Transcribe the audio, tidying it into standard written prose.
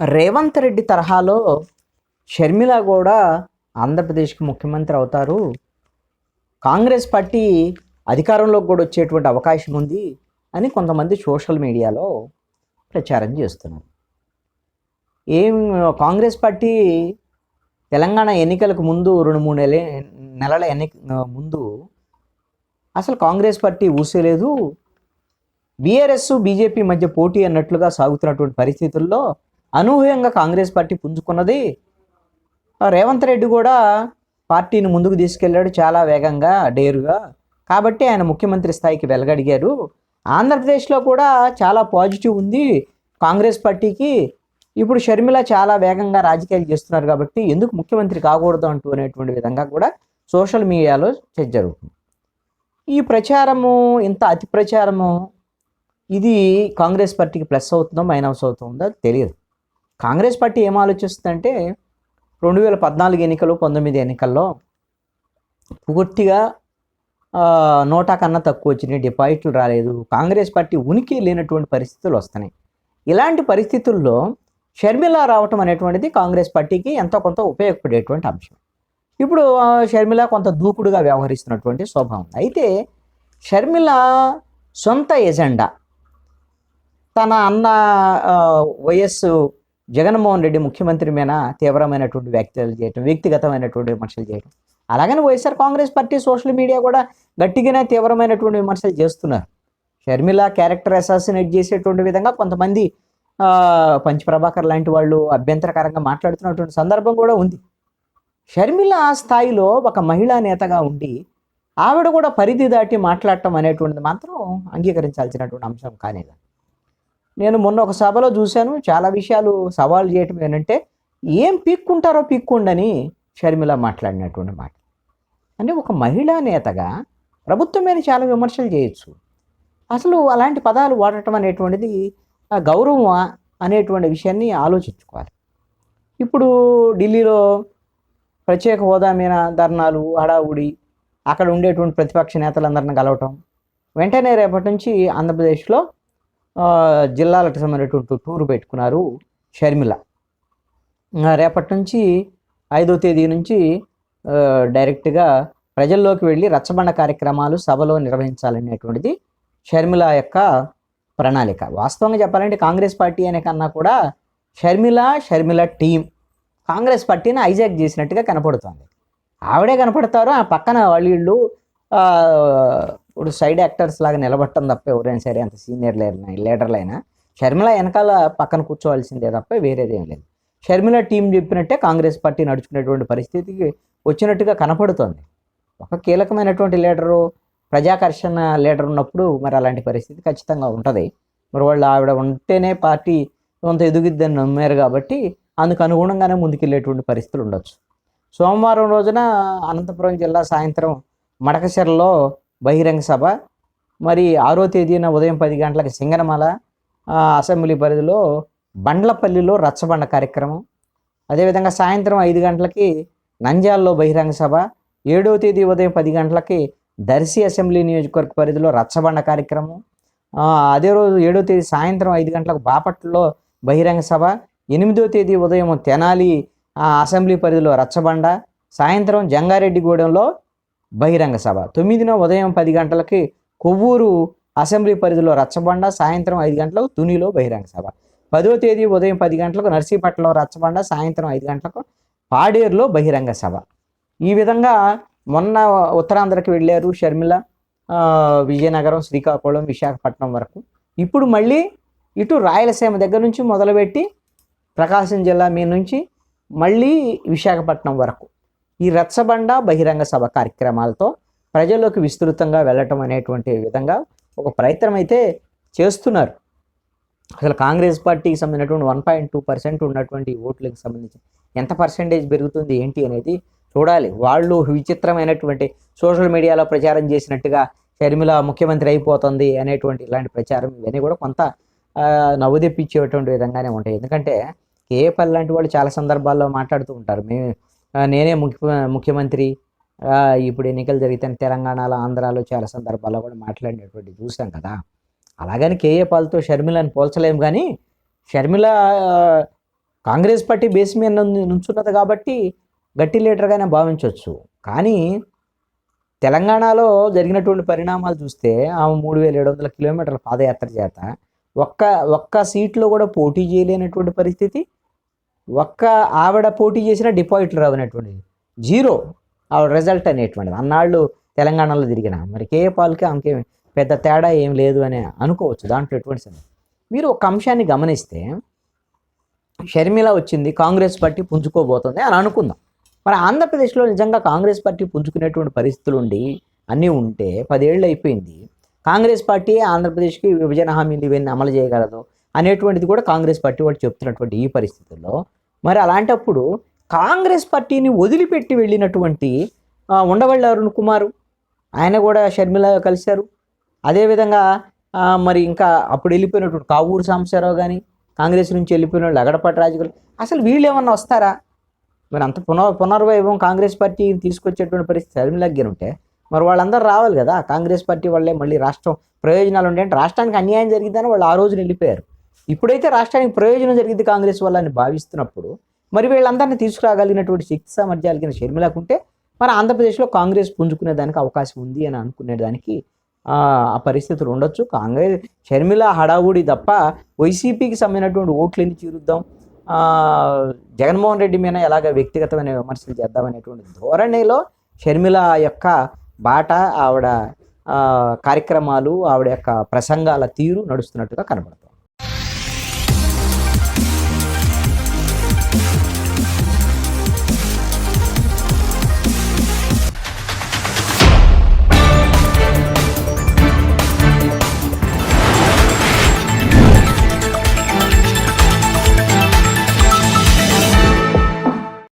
రేవంత్ రెడ్డి తరహాలో షర్మిల కూడా ఆంధ్రప్రదేశ్కి ముఖ్యమంత్రి అవుతారు, కాంగ్రెస్ పార్టీ అధికారంలోకి కూడా వచ్చేటువంటి అవకాశం ఉంది అని కొంతమంది సోషల్ మీడియాలో ప్రచారం చేస్తున్నారు. కాంగ్రెస్ పార్టీ తెలంగాణ ఎన్నికలకు ముందు 2-3 నెలల ముందు అసలు కాంగ్రెస్ పార్టీ ఊసేలేదు, బీఆర్ఎస్ బీజేపీ మధ్య పోటీ అన్నట్లుగా సాగుతున్నటువంటి పరిస్థితుల్లో అనూహ్యంగా కాంగ్రెస్ పార్టీ పుంజుకున్నది. రేవంత్ రెడ్డి కూడా పార్టీని ముందుకు తీసుకెళ్లాడు చాలా వేగంగా, డేరుగా. కాబట్టి ఆయన ముఖ్యమంత్రి స్థాయికి వెలగడిగారు. ఆంధ్రప్రదేశ్లో కూడా చాలా పాజిటివ్ ఉంది కాంగ్రెస్ పార్టీకి. ఇప్పుడు షర్మిల చాలా వేగంగా రాజకీయాలు చేస్తున్నారు కాబట్టి ఎందుకు ముఖ్యమంత్రి కాకూడదు అంటూ అనేటువంటి విధంగా కూడా సోషల్ మీడియాలో చర్చ జరుగుతుంది. ఈ ప్రచారము, ఇంత అతి ప్రచారము, ఇది కాంగ్రెస్ పార్టీకి ప్లస్ అవుతుందో మైనస్ అవుతుందో తెలియదు. కాంగ్రెస్ పార్టీ ఏం ఆలోచిస్తుందంటే 2014 ఎన్నికలు, 19 ఎన్నికల్లో పూర్తిగా 100 కన్నా తక్కువ వచ్చినాయి, డిపాజిట్లు రాలేదు, కాంగ్రెస్ పార్టీ ఉనికి లేనటువంటి పరిస్థితులు వస్తున్నాయి. ఇలాంటి పరిస్థితుల్లో షర్మిల రావటం అనేటువంటిది కాంగ్రెస్ పార్టీకి ఎంతో కొంత ఉపయోగపడేటువంటి అంశం. ఇప్పుడు షర్మిల కొంత దూకుడుగా వ్యవహరిస్తున్నటువంటి స్వభావం. అయితే షర్మిల సొంత ఎజెండా, తన అన్న వైఎస్ జగన్మోహన్ రెడ్డి ముఖ్యమంత్రి మీద తీవ్రమైనటువంటి వ్యాఖ్యలు చేయటం, వ్యక్తిగతమైనటువంటి విమర్శలు చేయటం, అలాగని YSR Congress party social media కూడా గట్టిగానే తీవ్రమైనటువంటి విమర్శలు చేస్తున్నారు. షర్మిల క్యారెక్టర్ అసాసినేట్ చేసేటువంటి విధంగా కొంతమంది పంచప్రభాకర్ లాంటి వాళ్ళు అభ్యంతరకరంగా మాట్లాడుతున్నటువంటి సందర్భం కూడా ఉంది. షర్మిల ఆ స్థాయిలో ఒక మహిళా నేతగా ఉండి ఆవిడ కూడా పరిధి దాటి మాట్లాడటం అనేటువంటిది మాత్రం అంగీకరించాల్సినటువంటి అంశం కానీ. నేను మొన్న ఒక సభలో చూశాను, చాలా విషయాలు సవాల్ చేయటం ఏంటంటే ఏం పీక్కుంటారో పీక్కుండని షర్మిల మాట్లాడినటువంటి మాట. అంటే ఒక మహిళా నేతగా ప్రభుత్వం మీద చాలా విమర్శలు చేయొచ్చు, అసలు అలాంటి పదాలు వాడటం అనేటువంటిది గౌరవం అనేటువంటి విషయాన్ని ఆలోచించుకోవాలి. ఇప్పుడు ఢిల్లీలో ప్రత్యేక హోదా మీద ధర్నాలు, హడావుడి, అక్కడ ఉండేటువంటి ప్రతిపక్ష నేతలందరిని కలవటం, వెంటనే రేపటి నుంచి ఆంధ్రప్రదేశ్లో జిల్లాలకు సంబంధించినటువంటి టూర్ పెట్టుకున్నారు షర్మిల. రేపటి నుంచి 5వ తేదీ నుంచి డైరెక్ట్గా ప్రజల్లోకి వెళ్ళి రచ్చబండ కార్యక్రమాలు సభలో నిర్వహించాలనేటువంటిది షర్మిల యొక్క ప్రణాళిక. వాస్తవంగా చెప్పాలంటే కాంగ్రెస్ పార్టీ అనే కన్నా కూడా షర్మిల టీం కాంగ్రెస్ పార్టీని హైజాక్ చేసినట్టుగా కనపడుతుంది. ఆవిడే కనపడతారు, ఆ పక్కన వాళ్ళు ఇప్పుడు సైడ్ యాక్టర్స్ లాగా నిలబట్టడం తప్ప ఎవరైనా సరే, అంత సీనియర్ లీడర్లైనా షర్మిల వెనకాల పక్కన కూర్చోవలసిందే తప్ప వేరేదేం లేదు. షర్మిల టీం చెప్పినట్టే కాంగ్రెస్ పార్టీ నడుచుకునేటువంటి పరిస్థితికి వచ్చినట్టుగా కనపడుతోంది. ఒక కీలకమైనటువంటి లీడరు, ప్రజాకర్షణ లీడర్ ఉన్నప్పుడు మరి అలాంటి పరిస్థితి ఖచ్చితంగా ఉంటుంది. మరి వాళ్ళు ఆవిడ ఉంటేనే పార్టీ కొంత ఎదుగుద్దని నమ్మారు కాబట్టి అందుకు అనుగుణంగానే ముందుకెళ్ళేటువంటి పరిస్థితులు ఉండొచ్చు. సోమవారం రోజున అనంతపురం జిల్లా సాయంత్రం మడకశిరలో బహిరంగ సభ, మరి 6వ తేదీన ఉదయం 10 గంటలకు సింగనమల అసెంబ్లీ పరిధిలో బండ్లపల్లిలో రచ్చబండ కార్యక్రమం, అదేవిధంగా సాయంత్రం 5 గంటలకి నంద్యాలలో బహిరంగ సభ, 7వ తేదీ ఉదయం 10 గంటలకి దర్శి అసెంబ్లీ నియోజకవర్గ పరిధిలో రచ్చబండ కార్యక్రమం, అదే రోజు 7వ తేదీ సాయంత్రం 5 గంటలకు బాపట్లలో బహిరంగ సభ, 8వ తేదీ ఉదయం తెనాలి అసెంబ్లీ పరిధిలో రచ్చబండ, సాయంత్రం జంగారెడ్డిగూడెంలో బహిరంగ సభ, 9న ఉదయం 10 గంటలకి కొవ్వూరు అసెంబ్లీ పరిధిలో రచ్చబండ, సాయంత్రం 5 గంటలకు తునిలో బహిరంగ సభ, 10వ తేదీ ఉదయం 10 గంటలకు నర్సీపట్నంలో రచ్చబండ, సాయంత్రం 5 గంటలకు పాడేరులో బహిరంగ సభ. ఈ విధంగా మొన్న ఉత్తరాంధ్రకి వెళ్ళారు షర్మిల, విజయనగరం, శ్రీకాకుళం, విశాఖపట్నం వరకు. ఇప్పుడు మళ్ళీ ఇటు రాయలసీమ దగ్గర నుంచి మొదలుపెట్టి ప్రకాశం జిల్లా మీ నుంచి మళ్ళీ విశాఖపట్నం వరకు ఈ రచ్చబండ బహిరంగ సభ కార్యక్రమాలతో ప్రజల్లోకి విస్తృతంగా వెళ్ళటం అనేటువంటి విధంగా ఒక ప్రయత్నం అయితే చేస్తున్నారు. అసలు కాంగ్రెస్ పార్టీకి సంబంధించినటువంటి 1.2% ఉన్నటువంటి ఓట్లకు సంబంధించి ఎంత పర్సెంటేజ్ పెరుగుతుంది ఏంటి అనేది చూడాలి. వాళ్ళు విచిత్రమైనటువంటి సోషల్ మీడియాలో ప్రచారం చేసినట్టుగా షర్మిల ముఖ్యమంత్రి అయిపోతుంది అనేటువంటి ఇలాంటి ప్రచారం ఇవన్నీ కూడా కొంత నవ్వు తెప్పించేటువంటి విధంగానే ఉంటాయి. ఎందుకంటే కేఏపల్లి లాంటి వాళ్ళు చాలా సందర్భాల్లో మాట్లాడుతూ ఉంటారు, నేనే ముఖ్యమంత్రి, ఇప్పుడు ఎన్నికలు జరిగితే తెలంగాణలో, ఆంధ్రాలో చాలా సందర్భాల్లో కూడా మాట్లాడినటువంటి చూసాం కదా. అలాగని కేఏ పాల్తో షర్మిలని పోల్చలేము, కానీ షర్మిల కాంగ్రెస్ పార్టీ బేస్ మీద నుంచున్నది కాబట్టి గట్టి లీడర్గానే భావించవచ్చు. కానీ తెలంగాణలో జరిగినటువంటి పరిణామాలు చూస్తే ఆమె 3700 కిలోమీటర్ల పాదయాత్ర చేత ఒక్క ఒక్క సీట్లో కూడా పోటీ చేయలేనటువంటి పరిస్థితి. ఒక్క ఆవిడ పోటీ చేసిన డిపాజిట్లు రావనటువంటిది జీరో ఆవిడ రిజల్ట్ అనేటువంటిది. అన్నాళ్ళు తెలంగాణలో తిరిగిన మరి కేఏ పాల్కి ఆమెకి పెద్ద తేడా ఏం లేదు అని అనుకోవచ్చు. దాంట్లో ఎటువంటి సందేహం. మీరు ఒక అంశాన్ని గమనిస్తే షర్మిల వచ్చింది, కాంగ్రెస్ పార్టీ పుంజుకోబోతుంది అని అనుకుందాం. మరి ఆంధ్రప్రదేశ్లో నిజంగా కాంగ్రెస్ పార్టీ పుంజుకునేటువంటి పరిస్థితులు ఉండి అన్నీ ఉంటే 10 ఏళ్ళు అయిపోయింది. కాంగ్రెస్ పార్టీ ఆంధ్రప్రదేశ్కి విభజన హామీలు ఇవన్నీ అమలు చేయగలదు అనేటువంటిది కూడా కాంగ్రెస్ పార్టీ వాళ్ళు చెప్తున్నటువంటి ఈ పరిస్థితుల్లో మరి అలాంటప్పుడు కాంగ్రెస్ పార్టీని వదిలిపెట్టి వెళ్ళినటువంటి ఉండవల్లి అరుణ్ కుమార్ ఆయన కూడా షర్మిల కలిశారు. అదేవిధంగా మరి ఇంకా అప్పుడు వెళ్ళిపోయినటువంటి కావూరు సాంబశివరావు కానీ కాంగ్రెస్ నుంచి వెళ్ళిపోయిన వాళ్ళు లగడపాటి రాజుగారు అసలు వీళ్ళు ఏమన్నా వస్తారా? మరి అంత పునర్వైభవం కాంగ్రెస్ పార్టీ తీసుకొచ్చేటువంటి పరిస్థితి షర్మిలకి ఉంటే మరి వాళ్ళందరూ రావాలి కదా. కాంగ్రెస్ పార్టీ వాళ్ళే మళ్ళీ రాష్ట్రం ప్రయోజనాలు ఉంటాయంటే రాష్ట్రానికి అన్యాయం జరిగిద్దని వాళ్ళు ఆ రోజున వెళ్ళిపోయారు. ఇప్పుడైతే రాష్ట్రానికి ప్రయోజనం జరిగింది కాంగ్రెస్ వల్ల అని భావిస్తున్నప్పుడు మరి వీళ్ళందరినీ తీసుకురాగలిగినటువంటి శక్తి సామర్థ్యాలు కింద షర్మిలకు ఉంటే మరి ఆంధ్రప్రదేశ్లో కాంగ్రెస్ పుంజుకునే దానికి అవకాశం ఉంది అని అనుకునేదానికి ఆ పరిస్థితులు ఉండొచ్చు. కాంగ్రెస్ షర్మిల హడావుడి తప్ప వైసీపీకి సంబంధించినటువంటి ఓట్లని చీరుద్దాం, జగన్మోహన్ రెడ్డి మీద ఎలాగ వ్యక్తిగతమైన విమర్శలు చేద్దామనేటువంటి ధోరణిలో షర్మిల యొక్క బాట, ఆవిడ కార్యక్రమాలు, ఆవిడ యొక్క ప్రసంగాల తీరు నడుస్తున్నట్టుగా కనబడుతుంది.